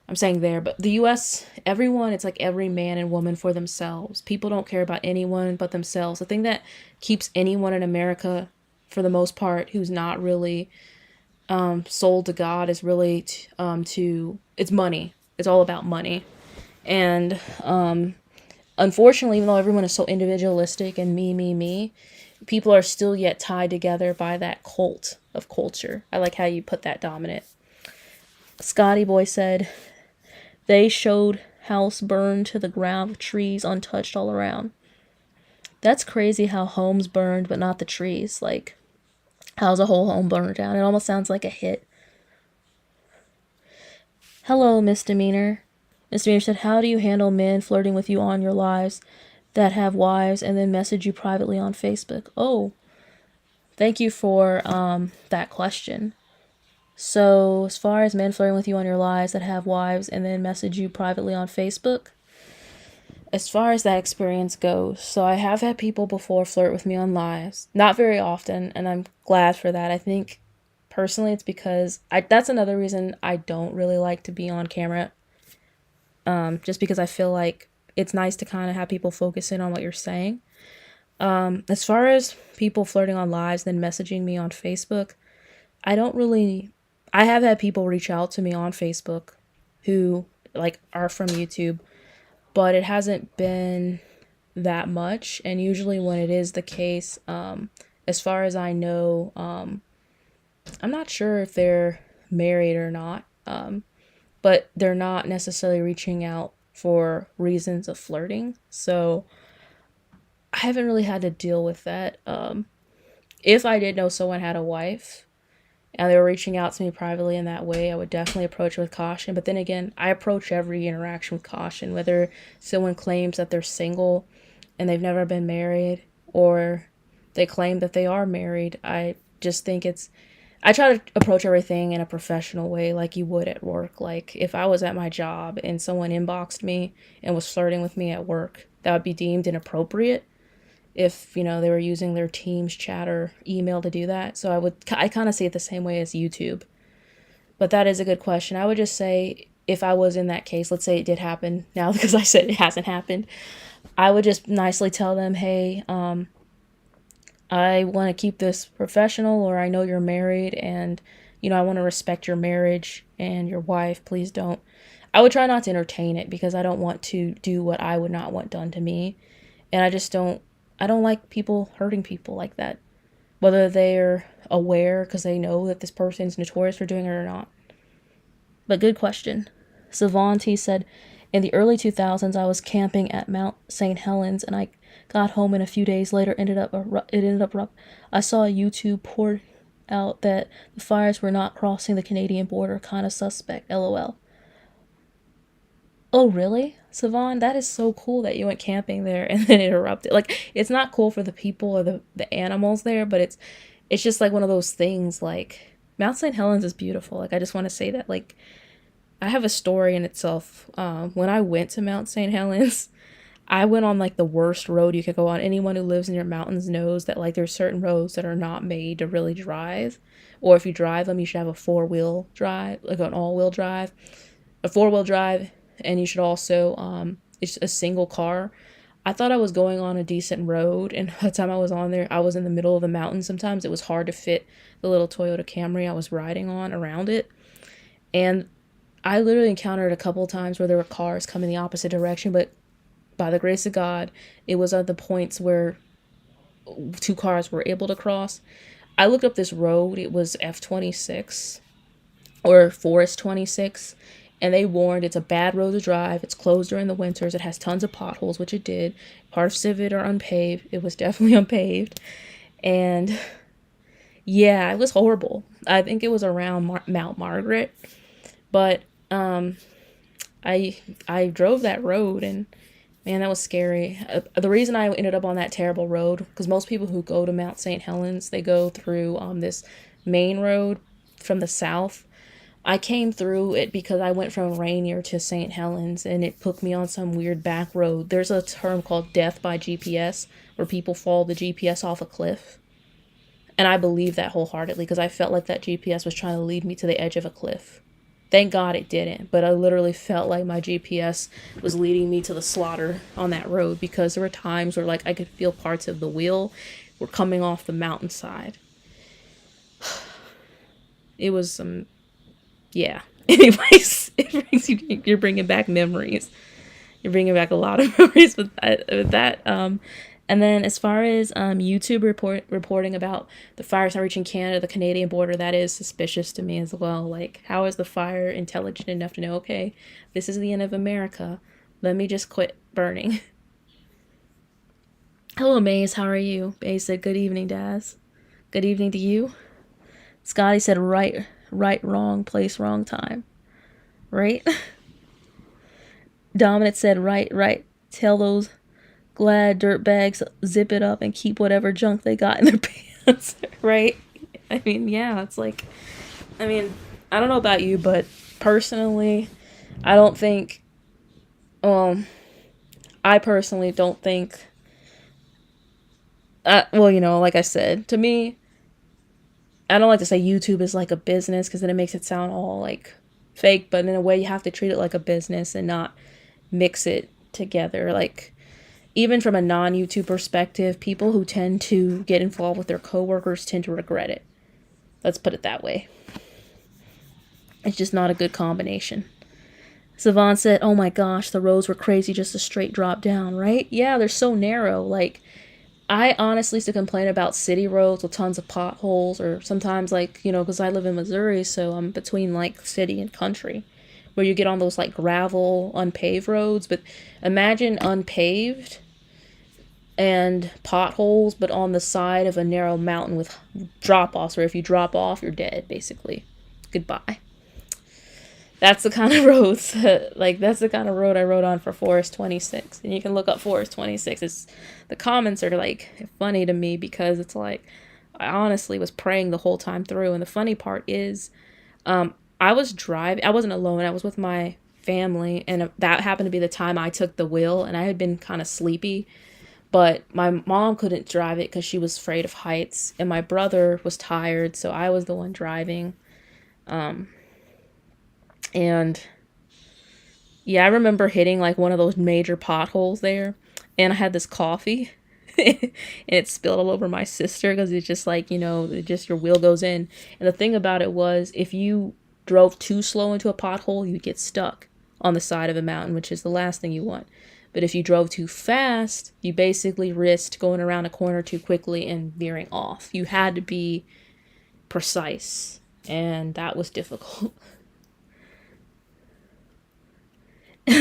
I'm saying there, but the US, everyone, it's like every man and woman for themselves. People don't care about anyone but themselves. The thing that keeps anyone in America, for the most part, who's not really sold to God is really it's money. It's all about money. And unfortunately, even though everyone is so individualistic and me, people are still yet tied together by that cult of culture. I like how you put that, Dominant. Scotty Boy said, they showed house burned to the ground with trees untouched all around. That's crazy how homes burned but not the trees. Like, How's a whole home burned down? It almost sounds like a hit. Hello, misdemeanor. Misdemeanor said, how do you handle men flirting with you on your lives that have wives and then message you privately on Facebook? Oh, thank you for that question. So, as far as men flirting with you on your lives that have wives and then message you privately on Facebook, as far as that experience goes, so I have had people before flirt with me on lives. Not very often, and I'm glad for that. I think personally it's because that's another reason I don't really like to be on camera. Just because I feel like it's nice to kind of have people focus in on what you're saying. As far as people flirting on lives then messaging me on Facebook, I don't really. I have had people reach out to me on Facebook who like are from YouTube, but it hasn't been that much. And usually when it is the case, as far as I know, I'm not sure if they're married or not, but they're not necessarily reaching out for reasons of flirting. So I haven't really had to deal with that. If I did know someone had a wife and they were reaching out to me privately in that way, I would definitely approach it with caution. But then again, I approach every interaction with caution, whether someone claims that they're single and they've never been married, or they claim that they are married. I just think I try to approach everything in a professional way, like you would at work. Like if I was at my job and someone inboxed me and was flirting with me at work, that would be deemed inappropriate if, they were using their Teams chat or email to do that. So I kind of see it the same way as YouTube. But that is a good question. I would just say if I was in that case, let's say it did happen now because I said it hasn't happened, I would just nicely tell them, hey, I want to keep this professional, or I know you're married and, I want to respect your marriage and your wife. Please don't. I would try not to entertain it because I don't want to do what I would not want done to me. And I don't like people hurting people like that, whether they're aware because they know that this person's notorious for doing it or not. But good question. Savon T said, in the early 2000s, I was camping at Mount St. Helens, and I got home, and a few days later, it ended up. I saw a YouTube poured out that the fires were not crossing the Canadian border. Kind of suspect. LOL. Oh, really, Savon? That is so cool that you went camping there and then it erupted. Like, it's not cool for the people or the animals there, but it's just like one of those things. Like, Mount St. Helens is beautiful. Like, I just want to say that. Like, I have a story in itself. When I went to Mount St. Helens, I went on like the worst road you could go on. Anyone who lives in your mountains knows that like there's certain roads that are not made to really drive, or if you drive them, you should have a four-wheel drive, like an all-wheel drive, a four-wheel drive, and you should also it's a single car. I thought I was going on a decent road, and by the time I was on there, I was in the middle of the mountain. Sometimes it was hard to fit the little Toyota Camry I was riding on around it, and I literally encountered a couple times where there were cars coming the opposite direction, but by the grace of God, it was at the points where two cars were able to cross. I looked up this road. It was F26 or Forest 26, and they warned it's a bad road to drive. It's closed during the winters. It has tons of potholes, which it did. Parts of it are unpaved. It was definitely unpaved. And yeah, it was horrible. I think it was around Mount Margaret, but I drove that road, and man, that was scary. The reason I ended up on that terrible road, because most people who go to Mount St. Helens, they go through this main road from the south. I came through it because I went from Rainier to St. Helens, and it put me on some weird back road. There's a term called death by GPS, where people follow the GPS off a cliff. And I believe that wholeheartedly because I felt like that GPS was trying to lead me to the edge of a cliff. Thank God it didn't, but I literally felt like my GPS was leading me to the slaughter on that road because there were times where like I could feel parts of the wheel were coming off the mountainside. It was yeah. Anyways, you're bringing back memories. You're bringing back a lot of memories with that. And then as far as YouTube reporting about the fires not reaching Canada, the Canadian border, that is suspicious to me as well. Like, how is the fire intelligent enough to know, okay, this is the end of America. Let me just quit burning. Hello, Maze. How are you? Maze said, good evening, Daz. Good evening to you. Scotty said right, wrong, place, wrong time. Right? Dominant said right. Tell those glad dirtbags zip it up and keep whatever junk they got in their pants. Right? I mean, yeah, it's like, I mean, I don't know about you, but personally, I don't think, I personally don't think, well, you know, like I said, to me, I don't like to say YouTube is like a business because then it makes it sound all like fake, but in a way, you have to treat it like a business and not mix it together. Like, even from a non-YouTube perspective, people who tend to get involved with their coworkers tend to regret it. Let's put it that way. It's just not a good combination. Savon said, oh my gosh, the roads were crazy, just a straight drop down, right? Yeah, they're so narrow. Like, I honestly used to complain about city roads with tons of potholes, or sometimes, like, you know, because I live in Missouri, so I'm between, like, city and country, where you get on those, like, gravel, unpaved roads. But imagine unpaved and potholes, but on the side of a narrow mountain with drop-offs, where if you drop off, you're dead, basically. Goodbye. That's the kind of roads, like, that's the kind of road I rode on for Forest 26. And you can look up Forest 26. It's, the comments are, like, funny to me because it's like, I honestly was praying the whole time through. And the funny part is, I was driving, I wasn't alone, I was with my family, and that happened to be the time I took the wheel, and I had been kind of sleepy. But my mom couldn't drive it because she was afraid of heights, and my brother was tired, so I was the one driving. And yeah, I remember hitting like one of those major potholes there, and I had this coffee and it spilled all over my sister because it's just like, you know, it just your wheel goes in. And the thing about it was, if you drove too slow into a pothole, you'd get stuck on the side of a mountain, which is the last thing you want. But if you drove too fast, you basically risked going around a corner too quickly and veering off. You had to be precise, and that was difficult.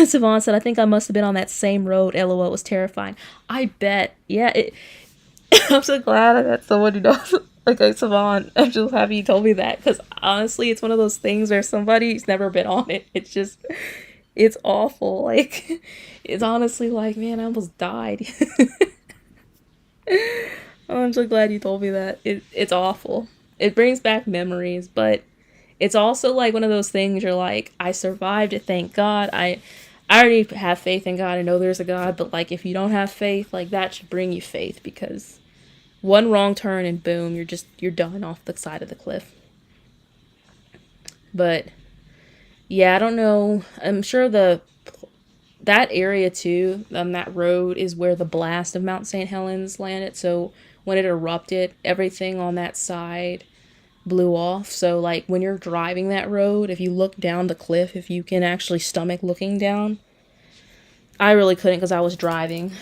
Savon said, I think I must have been on that same road. LOL, it was terrifying. I bet. Yeah, I'm so glad I met someone who knows. Like, Savon, I'm just happy you told me that. Because honestly, it's one of those things where somebody's never been on it. It's just, it's awful. Like, it's honestly like, man, I almost died. I'm so glad you told me that. It's awful. It brings back memories, but it's also like one of those things you're like, I survived it, thank God. I already have faith in God. I know there's a God, but like, if you don't have faith, like, that should bring you faith, because one wrong turn and boom, you're done off the side of the cliff. But yeah, I don't know. I'm sure that area too, that road is where the blast of Mount St. Helens landed. So when it erupted, everything on that side blew off. So like, when you're driving that road, if you look down the cliff, if you can actually stomach looking down, I really couldn't because I was driving.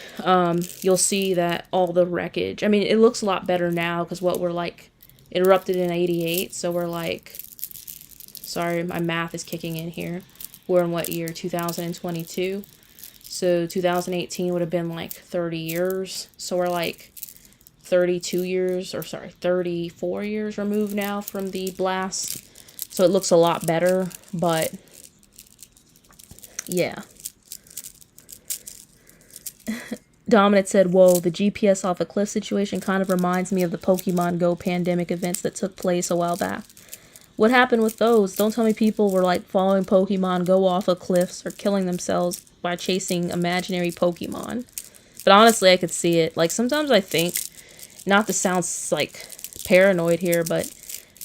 You'll see that all the wreckage, I mean, it looks a lot better now because what we're like, it erupted in 88, so we're like, sorry, my math is kicking in here. We're in what year? 2022. So 2018 would have been like 30 years. So we're like 32 years, or sorry, 34 years removed now from the blast. So it looks a lot better, but yeah. Dominant said, whoa, the GPS off a cliff situation kind of reminds me of the Pokemon Go pandemic events that took place a while back. What happened with those? Don't tell me people were like following Pokemon Go off of cliffs or killing themselves by chasing imaginary Pokemon. But honestly, I could see it. Like, sometimes I think, not to sound like paranoid here, but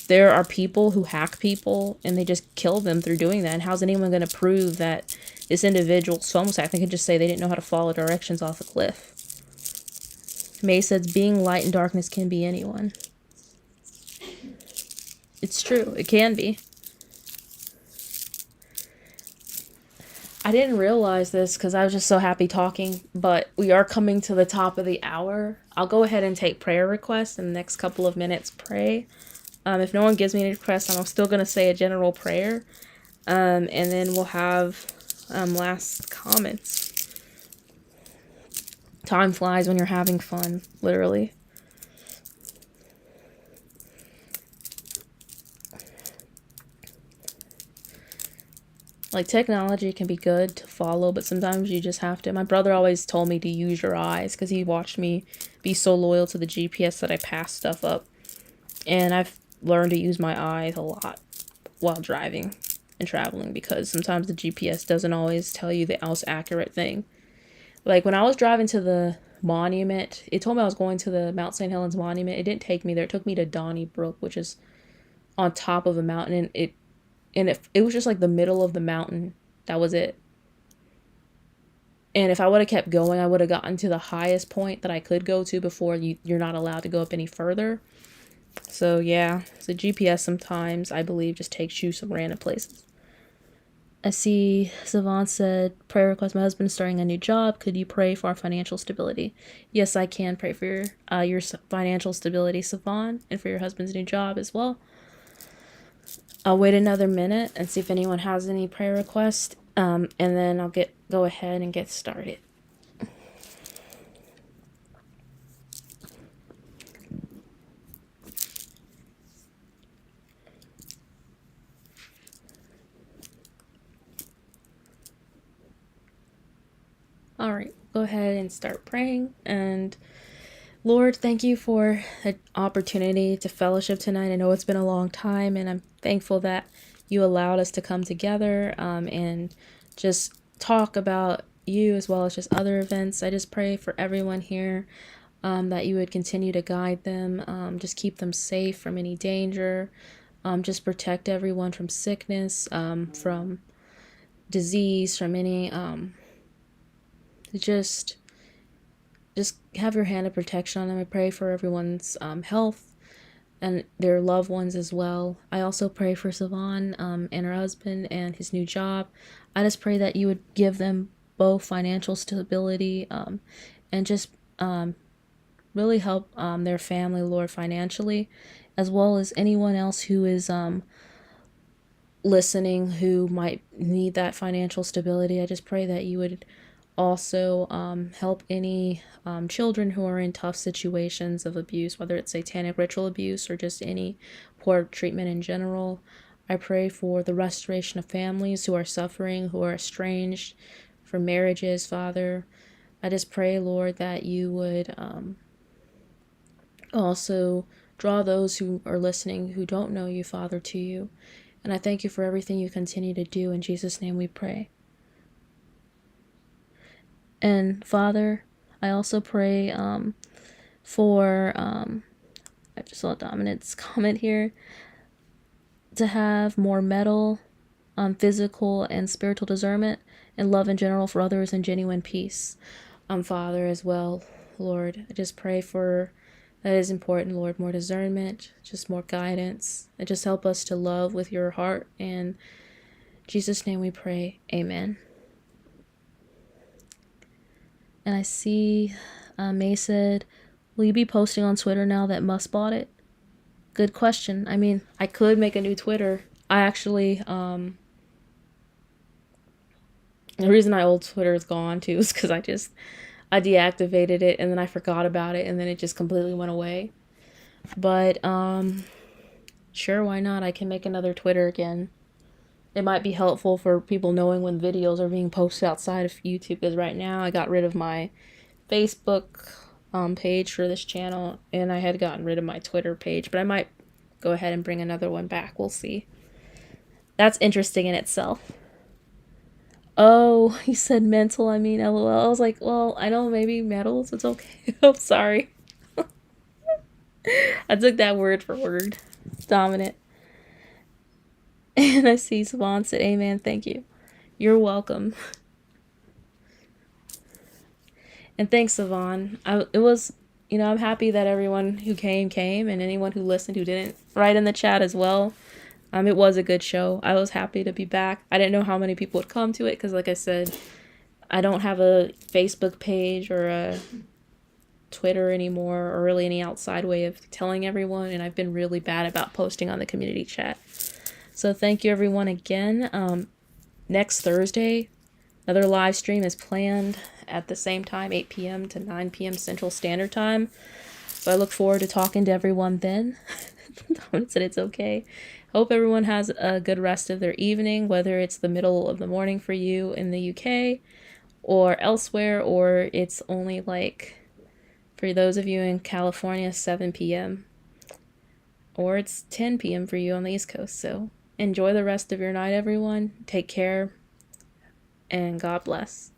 there are people who hack people and they just kill them through doing that. And how's anyone going to prove that this individual's homicidal? They can just say they didn't know how to follow directions off a cliff. May says, being light and darkness can be anyone. It's true. It can be. I didn't realize this because I was just so happy talking, but we are coming to the top of the hour. I'll go ahead and take prayer requests in the next couple of minutes. Pray. If no one gives me any requests, I'm still going to say a general prayer. And then we'll have last comments. Time flies when you're having fun, literally. Like, technology can be good to follow, but sometimes you just have to. My brother always told me to use your eyes because he watched me be so loyal to the GPS that I passed stuff up. And I've learned to use my eyes a lot while driving and traveling because sometimes the GPS doesn't always tell you the most accurate thing. Like, when I was driving to the monument, it told me I was going to the Mount St. Helens Monument. It didn't take me there. It took me to Donnybrook, which is on top of a mountain, and it was just like the middle of the mountain. That was it. And if I would have kept going, I would have gotten to the highest point that I could go to before you're not allowed to go up any further. So yeah, the GPS sometimes, I believe, just takes you some random places. I see Savant said, prayer request, my husband is starting a new job. Could you pray for our financial stability? Yes, I can pray for your financial stability, Savant, and for your husband's new job as well. I'll wait another minute and see if anyone has any prayer requests, and then I'll go ahead and get started. All right, go ahead and start praying. And Lord, thank you for the opportunity to fellowship tonight. I know it's been a long time, and I'm thankful that you allowed us to come together and just talk about you as well as just other events. I just pray for everyone here that you would continue to guide them, just keep them safe from any danger, just protect everyone from sickness, from disease, from any just have your hand of protection on them. I pray for everyone's health and their loved ones as well. I also pray for Savon and her husband and his new job. I just pray that you would give them both financial stability and just really help their family, Lord, financially, as well as anyone else who is listening who might need that financial stability. I just pray that you would also help any children who are in tough situations of abuse, whether it's satanic ritual abuse or just any poor treatment in general. I pray for the restoration of families who are suffering, who are estranged, for marriages, Father. I just pray, Lord, that you would also draw those who are listening who don't know you, Father, to you. And I thank you for everything you continue to do. In Jesus' name we pray. And Father, I also pray for, I just saw Dominant's comment here, to have more mental, physical, and spiritual discernment and love in general for others and genuine peace. Father, as well, Lord, I just pray for, that is important, Lord, more discernment, just more guidance, and just help us to love with your heart. And in Jesus' name we pray, amen. And I see May said, will you be posting on Twitter now that Musk bought it? Good question. I mean, I could make a new Twitter. I actually, the reason my old Twitter is gone too is because I deactivated it and then I forgot about it and then it just completely went away. But, sure, why not? I can make another Twitter again. It might be helpful for people knowing when videos are being posted outside of YouTube, because right now I got rid of my Facebook page for this channel and I had gotten rid of my Twitter page, but I might go ahead and bring another one back. We'll see. That's interesting in itself. Oh, he said mental, I mean LOL. I was like, well, I know maybe metals, it's okay. I'm sorry. I took that word for word. Dominant. And I see Savon said, amen, thank you. You're welcome. And thanks, Savon. It was, I'm happy that everyone who came, and anyone who listened who didn't, write in the chat as well. It was a good show. I was happy to be back. I didn't know how many people would come to it because, like I said, I don't have a Facebook page or a Twitter anymore, or really any outside way of telling everyone, and I've been really bad about posting on the community chat. So thank you everyone again. Next Thursday, another live stream is planned at the same time, 8 p.m. to 9 p.m. Central Standard Time. So I look forward to talking to everyone then. Dominic said it's okay. Hope everyone has a good rest of their evening, whether it's the middle of the morning for you in the UK or elsewhere, or it's only like, for those of you in California, 7 p.m., or it's 10 p.m. for you on the East Coast. So enjoy the rest of your night, everyone. Take care, and God bless.